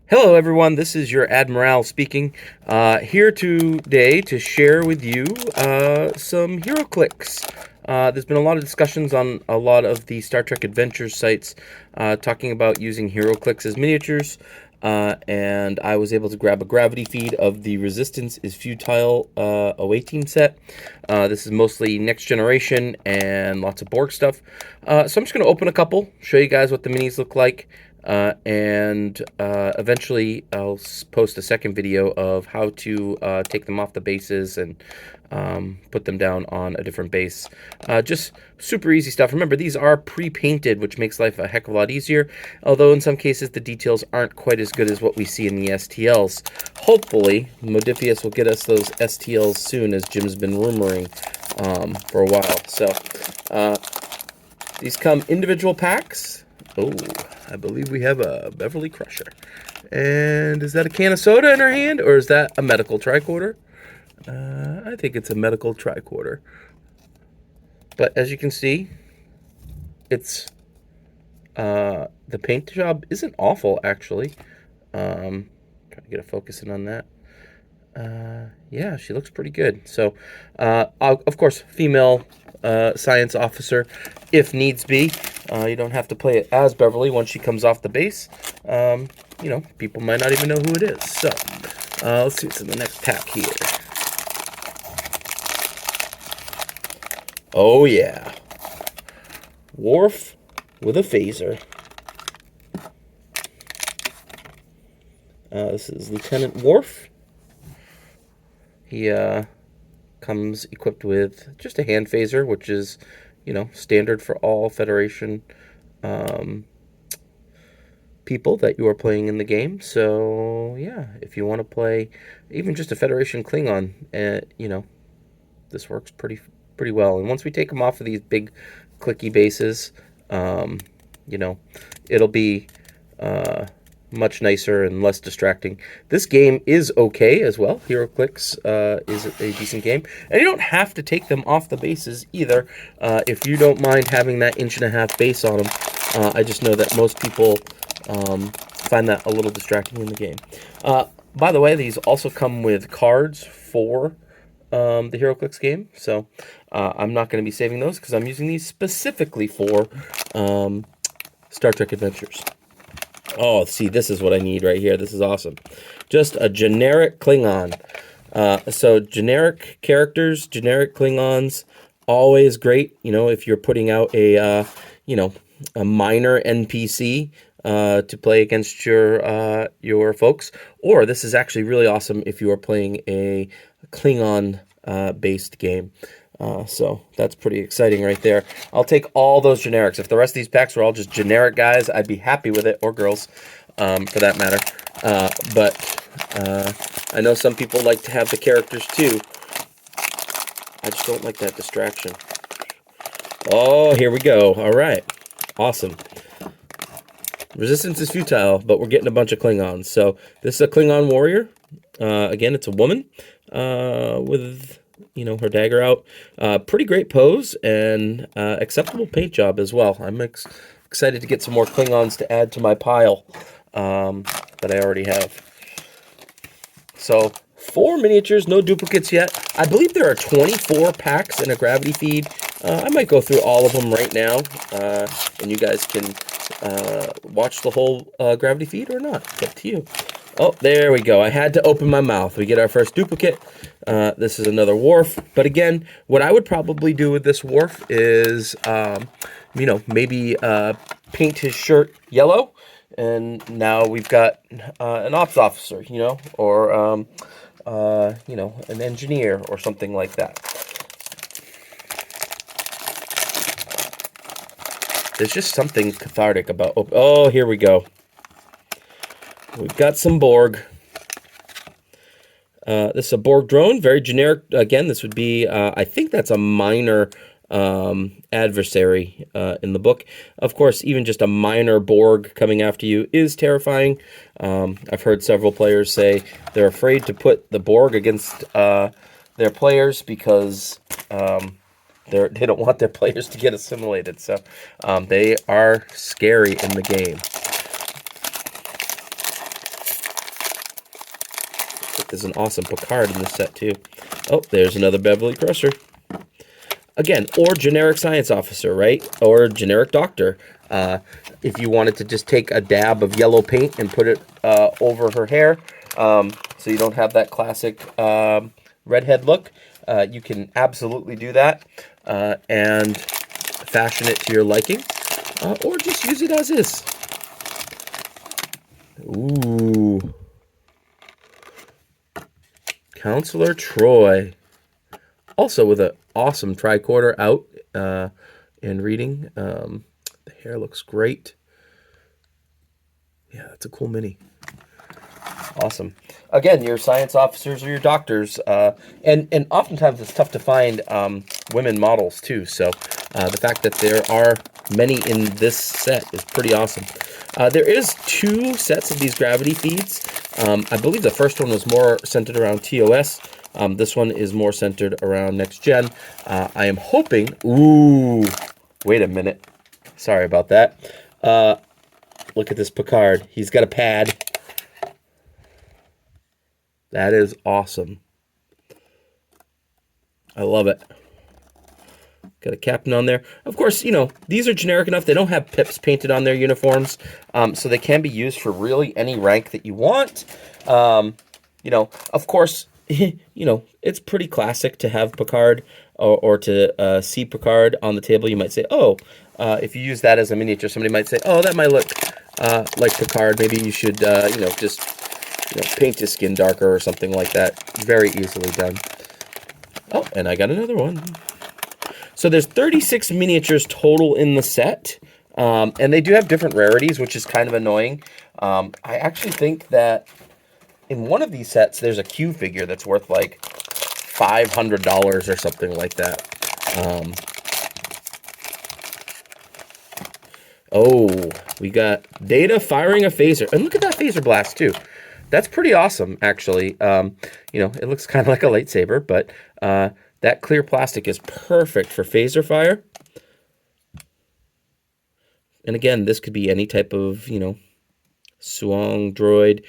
Hello, everyone. This is your Admiral speaking. Here today to share with you some Heroclix. There's been a lot of discussions on a lot of the Star Trek Adventures sites talking about using Heroclix as miniatures. And I was able to grab a gravity feed of the Resistance is Futile away team set. This is mostly next generation and lots of Borg stuff. So I'm just going to open a couple, show you guys what the minis look like. And eventually I'll post a second video of how to take them off the bases and put them down on a different base. Just super easy stuff. Remember, these are pre-painted, which makes life a heck of a lot easier, although in some cases the details aren't quite as good as what we see in the STLs. Hopefully, Modifius will get us those STLs soon, as Jim's been rumoring for a while. So, these come individual packs. Oh, I believe we have a Beverly Crusher. And is that a can of soda in her hand, or is that a medical tricorder? I think it's a medical tricorder. But as you can see, it's the paint job isn't awful, actually. Trying to get a focus in on that. Yeah, she looks pretty good. So, of course, female science officer, if needs be. You don't have to play it as Beverly once she comes off the base. You know, people might not even know who it is. So, let's see what's in the next pack here. Oh, yeah. Worf with a phaser. This is Lieutenant Worf. He comes equipped with just a hand phaser, which is, you know, standard for all Federation people that you are playing in the game. So, yeah, if you want to play even just a Federation Klingon, you know, this works pretty well. And once we take them off of these big clicky bases, you know, it'll be much nicer and less distracting. This game is okay as well. Heroclix is a decent game. And you don't have to take them off the bases either. If you don't mind having that 1.5-inch base on them, I just know that most people find that a little distracting in the game. By the way, these also come with cards for the Heroclix game. So I'm not going to be saving those because I'm using these specifically for Star Trek Adventures. Oh, see, this is what I need right here. This is awesome. Just a generic Klingon. So generic characters, generic Klingons, always great. You know, if you're putting out a, you know, a minor NPC to play against your folks. Or this is actually really awesome if you are playing a Klingon based game. So that's pretty exciting right there. I'll take all those generics. If the rest of these packs were all just generic guys, I'd be happy with it, or girls, for that matter. But I know some people like to have the characters too. I just don't like that distraction. Oh, here we go. All right. Awesome. Resistance is futile, but we're getting a bunch of Klingons. So this is a Klingon warrior. Again, it's a woman with, you know, her dagger out. Pretty great pose and acceptable paint job as well. I'm excited to get some more Klingons to add to my pile that I already have. So 4 miniatures, no duplicates yet. I believe there are 24 packs in a gravity feed. I might go through all of them right now, and you guys can watch the whole gravity feed or not. It's up to you. Oh, there we go. I had to open my mouth. We get our first duplicate. This is another Worf. But again, what I would probably do with this Worf is, you know, maybe paint his shirt yellow. And now we've got an ops officer, you know, or, you know, an engineer or something like that. There's just something cathartic about... Oh, here we go. We've got some Borg. This is a Borg drone, very generic. Again, this would be, I think that's a minor adversary in the book. Of course, even just a minor Borg coming after you is terrifying. I've heard several players say they're afraid to put the Borg against their players because they don't want their players to get assimilated. So they are scary in the game. there's an awesome Picard in this set too. Oh, there's another Beverly Crusher. Again, or generic science officer, right? Or generic doctor. If you wanted to just take a dab of yellow paint and put it over her hair, so you don't have that classic redhead look, you can absolutely do that and fashion it to your liking, or just use it as is. Ooh. Counselor Troy. Also with an awesome tricorder out and reading. The hair looks great. Yeah, that's a cool mini. Awesome. Again, your science officers or your doctors. And oftentimes it's tough to find women models too. So the fact that there are many in this set is pretty awesome. There is 2 sets of these gravity feeds. I believe the first one was more centered around TOS. This one is more centered around next gen. I am hoping... Ooh, wait a minute. Sorry about that. Look at this Picard. He's got a pad. That is awesome. I love it. Got a captain on there. Of course, you know, these are generic enough. They don't have pips painted on their uniforms, so they can be used for really any rank that you want. You know, of course... you know, it's pretty classic to have Picard or to see Picard on the table. You might say, oh, if you use that as a miniature, somebody might say, oh, that might look like Picard. Maybe you should, you know, just paint his skin darker or something like that. Very easily done. Oh, and I got another one. So there's 36 miniatures total in the set. And they do have different rarities, which is kind of annoying. I actually think that in one of these sets, there's a Q figure that's worth like $500 or something like that. Oh, we got Data firing a phaser. And look at that phaser blast, too. That's pretty awesome, actually. You know, it looks kind of like a lightsaber, but that clear plastic is perfect for phaser fire. And again, this could be any type of, you know, Suang droid,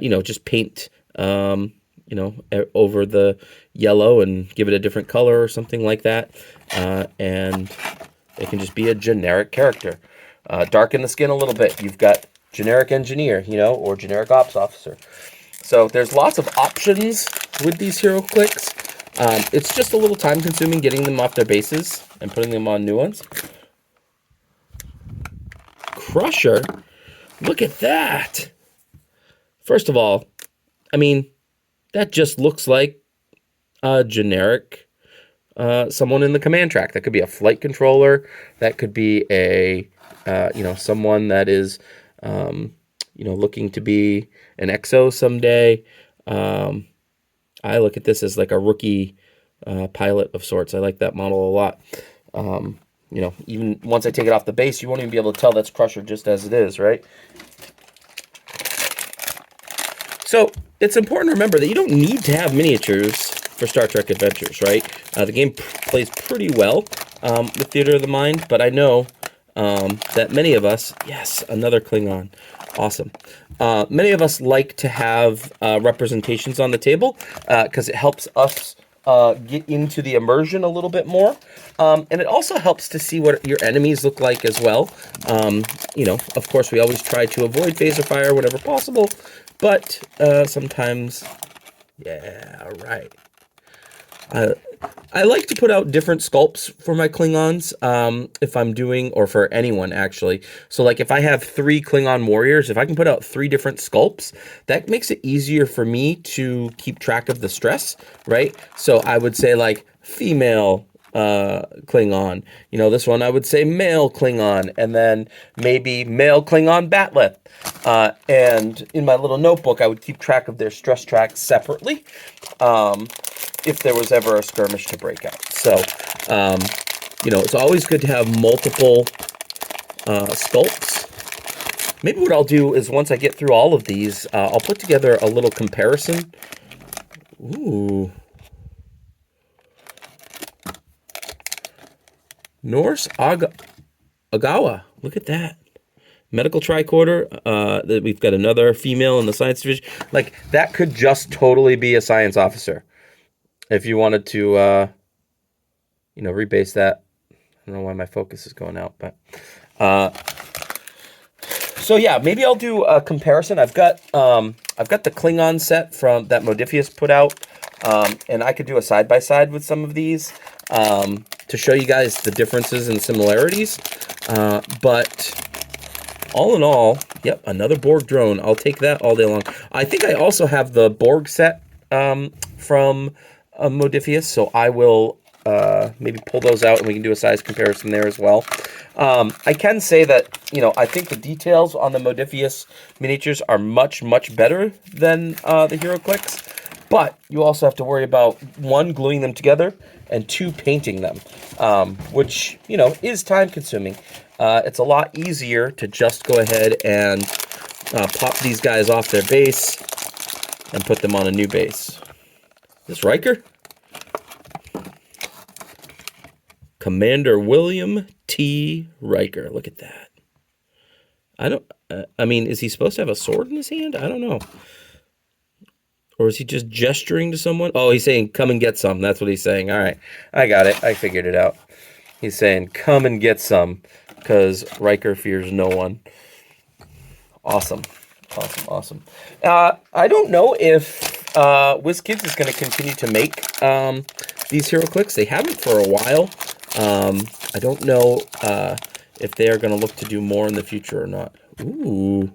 you know, just paint, you know, over the yellow and give it a different color or something like that. And it can just be a generic character. Darken the skin a little bit. You've got generic engineer, you know, or generic ops officer. So there's lots of options with these Heroclix. It's just a little time consuming getting them off their bases and putting them on new ones. Crusher. Look at that. First of all, I mean, that just looks like a generic someone in the command track. That could be a flight controller. That could be a, you know, someone that is, you know, looking to be an XO someday. I look at this as like a rookie pilot of sorts. I like that model a lot. You know, even once I take it off the base, you won't even be able to tell that's Crusher just as it is, right? So it's important to remember that you don't need to have miniatures for Star Trek Adventures, right? The game plays pretty well with Theater of the Mind, but I know that many of us, yes, another Klingon, awesome. Many of us like to have representations on the table because it helps us get into the immersion a little bit more. And it also helps to see what your enemies look like as well. You know, of course, we always try to avoid phaser fire whenever possible, but sometimes, yeah, right. I like to put out different sculpts for my Klingons if I'm doing, or for anyone actually. So like if I have 3 Klingon warriors, if I can put out 3 different sculpts, that makes it easier for me to keep track of the stress, right? So I would say like female Klingon, you know, this one I would say male Klingon, and then maybe male Klingon Batleth. And in my little notebook, I would keep track of their stress tracks separately. If there was ever a skirmish to break out. So, you know, it's always good to have multiple sculpts. Maybe what I'll do is once I get through all of these, I'll put together a little comparison. Ooh. Norse Agawa. Look at that. medical tricorder. That we've got another female in the science division. Like, that could just totally be a science officer. If you wanted to, you know, rebase that. I don't know why my focus is going out, but so yeah, maybe I'll do a comparison. I've got the Klingon set from that Modifius put out, and I could do a side by side with some of these to show you guys the differences and similarities. But all in all, yep, another Borg drone. I'll take that all day long. I think I also have the Borg set from Modifius, so I will maybe pull those out and we can do a size comparison there as well. I can say that, you know, I think the details on the Modifius miniatures are much, much better than the Heroclix, but you also have to worry about, one, gluing them together, and two, painting them, which, you know, is time consuming. It's a lot easier to just go ahead and pop these guys off their base and put them on a new base. Is this Riker? Commander William T. Riker. Look at that. I mean, is he supposed to have a sword in his hand? I don't know. Or is he just gesturing to someone? Oh, he's saying, come and get some. That's what he's saying. All right. I got it. I figured it out. He's saying, come and get some, because Riker fears no one. Awesome. Awesome, awesome. I don't know if WizKids is going to continue to make these Heroclix. They haven't for a while. I don't know if they are going to look to do more in the future or not. Ooh,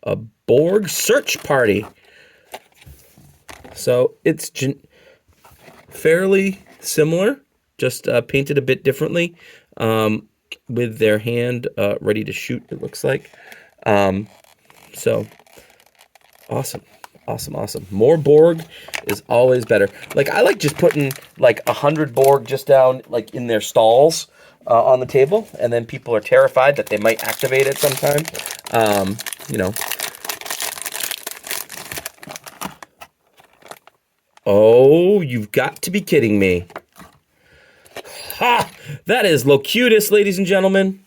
a Borg search party. So it's fairly similar, just painted a bit differently, with their hand ready to shoot, it looks like. So awesome. Awesome, awesome. More Borg is always better. Like, I like just putting like 100 Borg just down like in their stalls on the table, and then people are terrified that they might activate it sometime. You know. Oh, you've got to be kidding me. Ha! That is Locutus, ladies and gentlemen.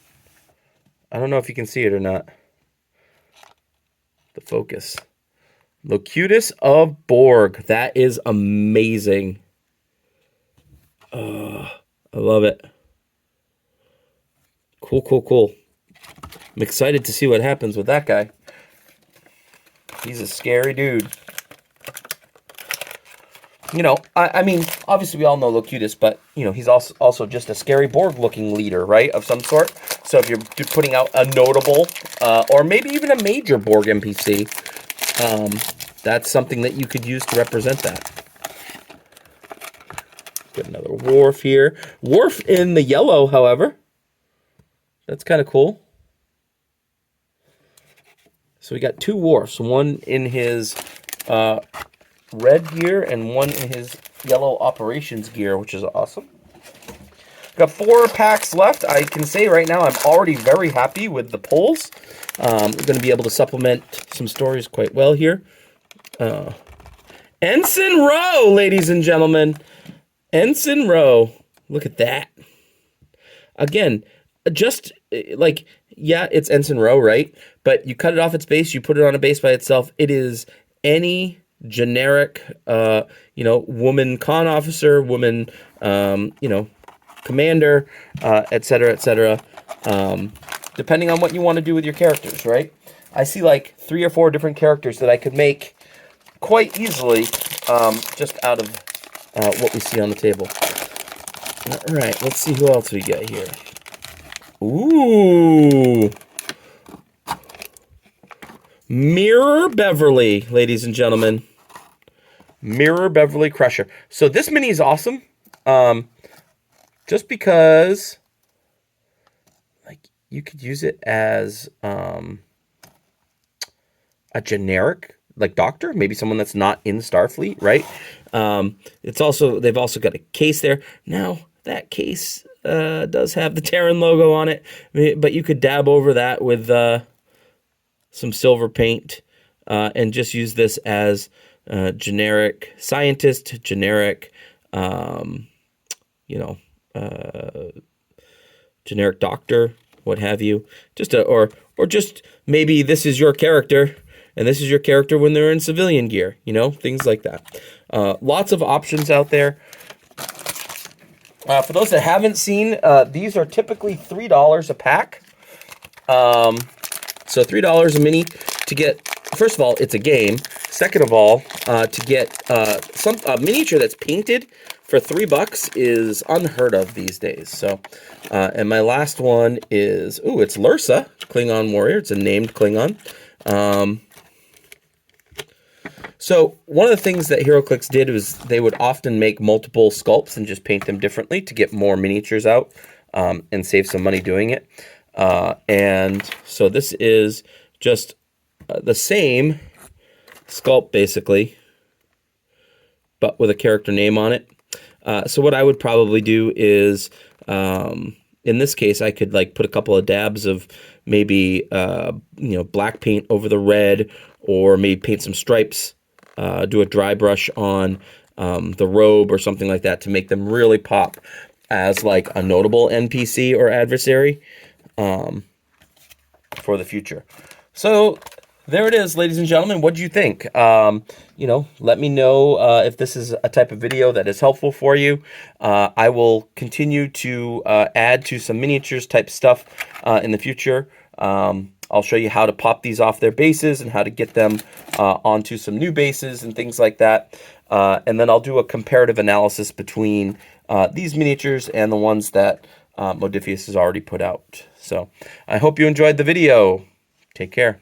I don't know if you can see it or not. The focus. Locutus of Borg. That is amazing. I love it. Cool, cool, cool. I'm excited to see what happens with that guy. He's a scary dude. You know, I mean, obviously we all know Locutus, but, you know, he's also just a scary Borg-looking leader, right, of some sort. So if you're putting out a notable, or maybe even a major Borg NPC, that's something that you could use to represent that. Get another Worf here. Worf in the yellow, however. That's kind of cool. So we got two Worfs, one in his red gear and one in his yellow operations gear, which is awesome. Got 4 packs left. I can say right now I'm already very happy with the pulls. We're going to be able to supplement some stories quite well here. Ensign Rowe, ladies and gentlemen. Ensign Rowe. Look at that. Again, just like, yeah, it's Ensign Rowe, right? But you cut it off its base, you put it on a base by itself. It is any generic, you know, woman con officer, woman, you know, commander, etc., etc. Depending on what you want to do with your characters, right? I see like 3 or 4 different characters that I could make quite easily, just out of what we see on the table. All right, let's see who else we get here. Ooh. Mirror Beverly, ladies and gentlemen. Mirror Beverly Crusher. So this mini is awesome. Just because, like, you could use it as a generic, like, doctor, maybe someone that's not in Starfleet, right? It's also, they've also got a case there. Now, that case does have the Terran logo on it, but you could dab over that with some silver paint and just use this as generic scientist, generic, you know, generic doctor, what have you. Just or just maybe this is your character, and this is your character when they're in civilian gear, you know, things like that. Lots of options out there. For those that haven't seen, these are typically $3 a pack. So $3 a mini to get, first of all, it's a game. Second of all, to get a miniature that's painted for $3 is unheard of these days. So, and my last one is, ooh, it's Lursa, Klingon warrior. It's a named Klingon. So one of the things that Heroclix did was they would often make multiple sculpts and just paint them differently to get more miniatures out and save some money doing it. And so this is just the same sculpt basically, but with a character name on it. So what I would probably do is, in this case, I could like put a couple of dabs of maybe, you know, black paint over the red, or maybe paint some stripes, do a dry brush on the robe or something like that to make them really pop as like a notable NPC or adversary for the future. So there it is, ladies and gentlemen. What do you think? You know, let me know if this is a type of video that is helpful for you. I will continue to add to some miniatures type stuff in the future. I'll show you how to pop these off their bases and how to get them onto some new bases and things like that. And then I'll do a comparative analysis between these miniatures and the ones that Modiphius has already put out. So I hope you enjoyed the video. Take care.